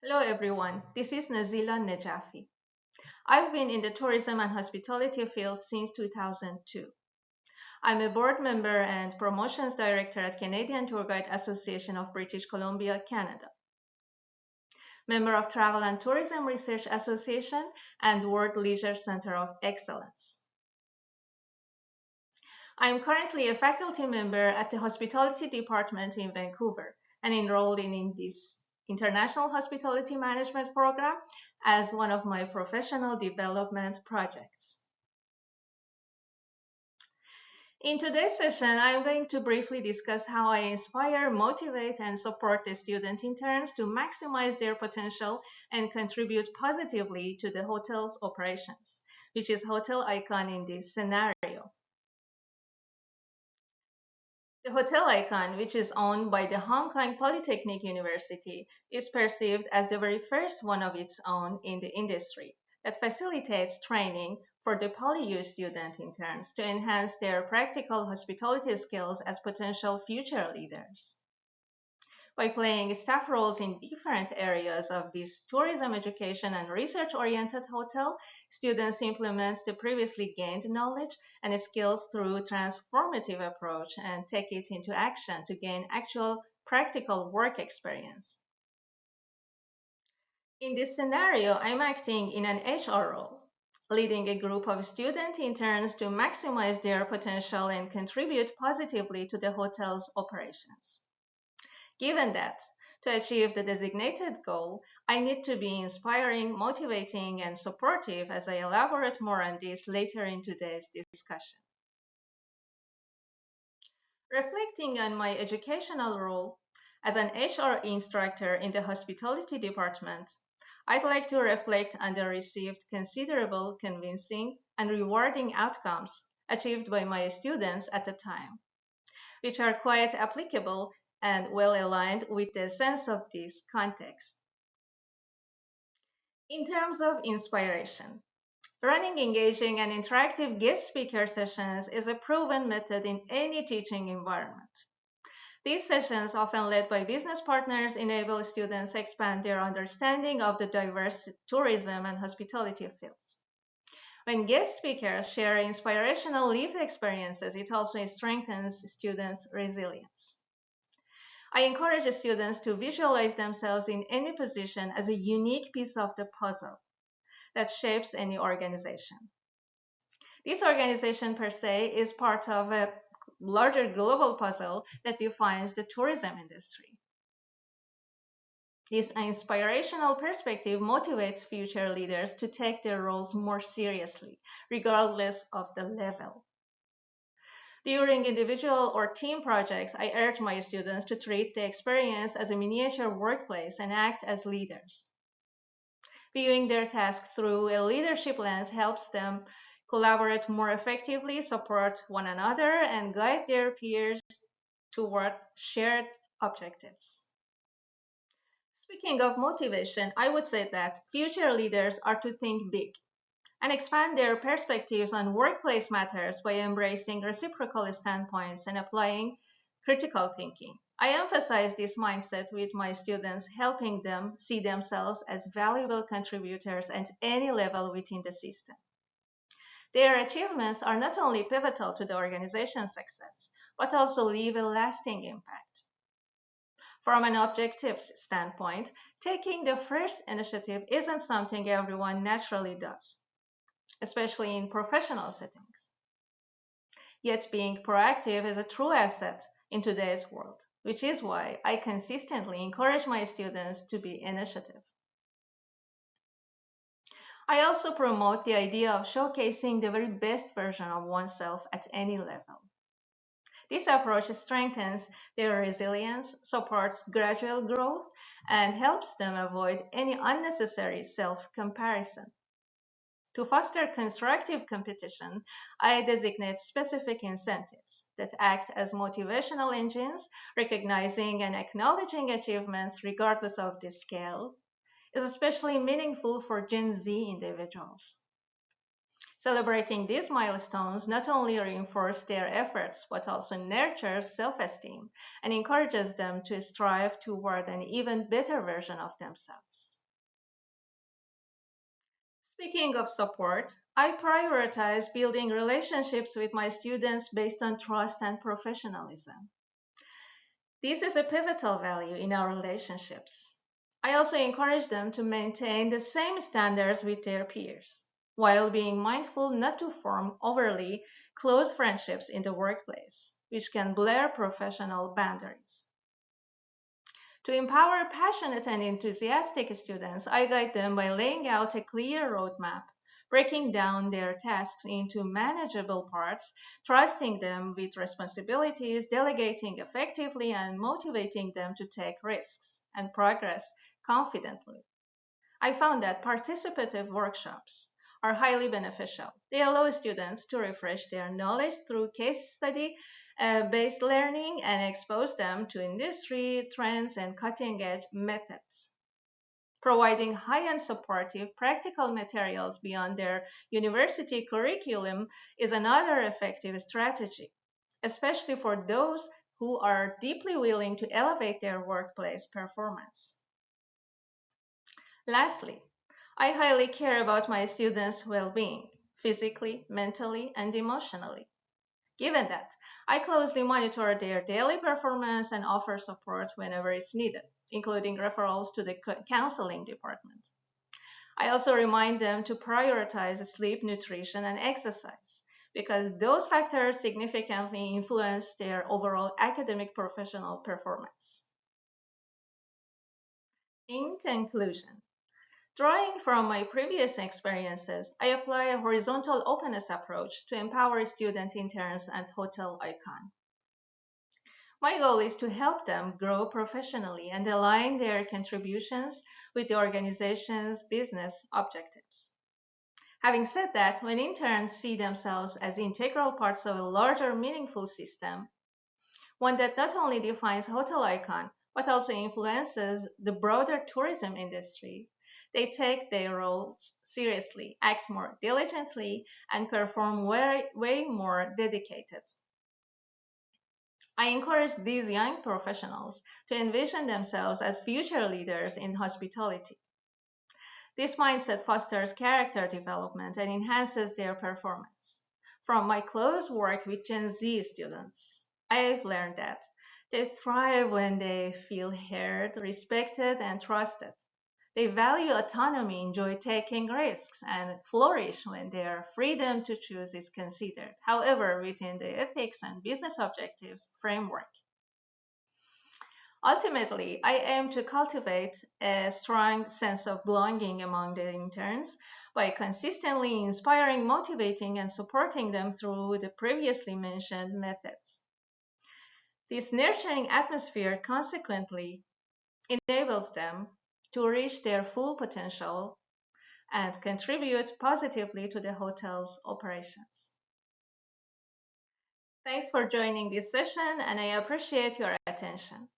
Hello everyone, this is Nazila Najafi. I've been in the tourism and hospitality field since 2002. I'm a board member and promotions director at Canadian Tour Guide Association of British Columbia, Canada. Member of Travel and Tourism Research Association and World Leisure Center of Excellence. I'm currently a faculty member at the Hospitality Department in Vancouver and enrolled in this International Hospitality Management program as one of my professional development projects. In today's session, I'm going to briefly discuss how I inspire, motivate, and support the student interns to maximize their potential and contribute positively to the hotel's operations, which is hotel icon in this scenario. The hotel icon, which is owned by the Hong Kong Polytechnic University, is perceived as the very first one of its own in the industry that facilitates training for the PolyU student interns to enhance their practical hospitality skills as potential future leaders. By playing staff roles in different areas of this tourism education and research-oriented hotel, students implement the previously gained knowledge and skills through transformative approach and take it into action to gain actual practical work experience. In this scenario, I'm acting in an HR role, leading a group of student interns to maximize their potential and contribute positively to the hotel's operations. Given that, to achieve the designated goal, I need to be inspiring, motivating, and supportive as I elaborate more on this later in today's discussion. Reflecting on my educational role as an HR instructor in the hospitality department, I'd like to reflect on the received considerable, convincing, and rewarding outcomes achieved by my students at the time, which are quite applicable and well aligned with the sense of this context. In terms of inspiration, running engaging and interactive guest speaker sessions is a proven method in any teaching environment. These sessions, often led by business partners, enable students to expand their understanding of the diverse tourism and hospitality fields. When guest speakers share inspirational lived experiences, it also strengthens students' resilience. I encourage students to visualize themselves in any position as a unique piece of the puzzle that shapes any organization. This organization per se is part of a larger global puzzle that defines the tourism industry. This inspirational perspective motivates future leaders to take their roles more seriously, regardless of the level. During individual or team projects, I urge my students to treat the experience as a miniature workplace and act as leaders. Viewing their task through a leadership lens helps them collaborate more effectively, support one another, and guide their peers toward shared objectives. Speaking of motivation, I would say that future leaders are to think big and expand their perspectives on workplace matters by embracing reciprocal standpoints and applying critical thinking. I emphasize this mindset with my students, helping them see themselves as valuable contributors at any level within the system. Their achievements are not only pivotal to the organization's success, but also leave a lasting impact. From an objective standpoint, taking the first initiative isn't something everyone naturally does, especially in professional settings. Yet being proactive is a true asset in today's world, which is why I consistently encourage my students to be initiative. I also promote the idea of showcasing the very best version of oneself at any level. This approach strengthens their resilience, supports gradual growth, and helps them avoid any unnecessary self-comparison. To foster constructive competition, I designate specific incentives that act as motivational engines, recognizing and acknowledging achievements regardless of the scale, is especially meaningful for Gen Z individuals. Celebrating these milestones not only reinforces their efforts, but also nurtures self-esteem and encourages them to strive toward an even better version of themselves. Speaking of support, I prioritize building relationships with my students based on trust and professionalism. This is a pivotal value in our relationships. I also encourage them to maintain the same standards with their peers, while being mindful not to form overly close friendships in the workplace, which can blur professional boundaries. To empower passionate and enthusiastic students, I guide them by laying out a clear roadmap, breaking down their tasks into manageable parts, trusting them with responsibilities, delegating effectively, and motivating them to take risks and progress confidently. I found that participative workshops are highly beneficial. They allow students to refresh their knowledge through case study based learning and expose them to industry trends and cutting edge methods. Providing high end supportive practical materials beyond their university curriculum is another effective strategy, especially for those who are deeply willing to elevate their workplace performance. Lastly, I highly care about my students' well being, physically, mentally, and emotionally. Given that, I closely monitor their daily performance and offer support whenever it's needed, including referrals to the counseling department. I also remind them to prioritize sleep, nutrition, and exercise because those factors significantly influence their overall academic professional performance. In conclusion, drawing from my previous experiences, I apply a horizontal openness approach to empower student interns and hotel icon. My goal is to help them grow professionally and align their contributions with the organization's business objectives. Having said that, when interns see themselves as integral parts of a larger, meaningful system, one that not only defines hotel icon but also influences the broader tourism industry, they take their roles seriously, act more diligently, and perform way more dedicated. I encourage these young professionals to envision themselves as future leaders in hospitality. This mindset fosters character development and enhances their performance. From my close work with Gen Z students, I've learned that they thrive when they feel heard, respected, and trusted. They value autonomy, enjoy taking risks, and flourish when their freedom to choose is considered, however, within the ethics and business objectives framework. Ultimately, I aim to cultivate a strong sense of belonging among the interns by consistently inspiring, motivating, and supporting them through the previously mentioned methods. This nurturing atmosphere consequently enables them to reach their full potential and contribute positively to the hotel's operations. Thanks for joining this session, and I appreciate your attention.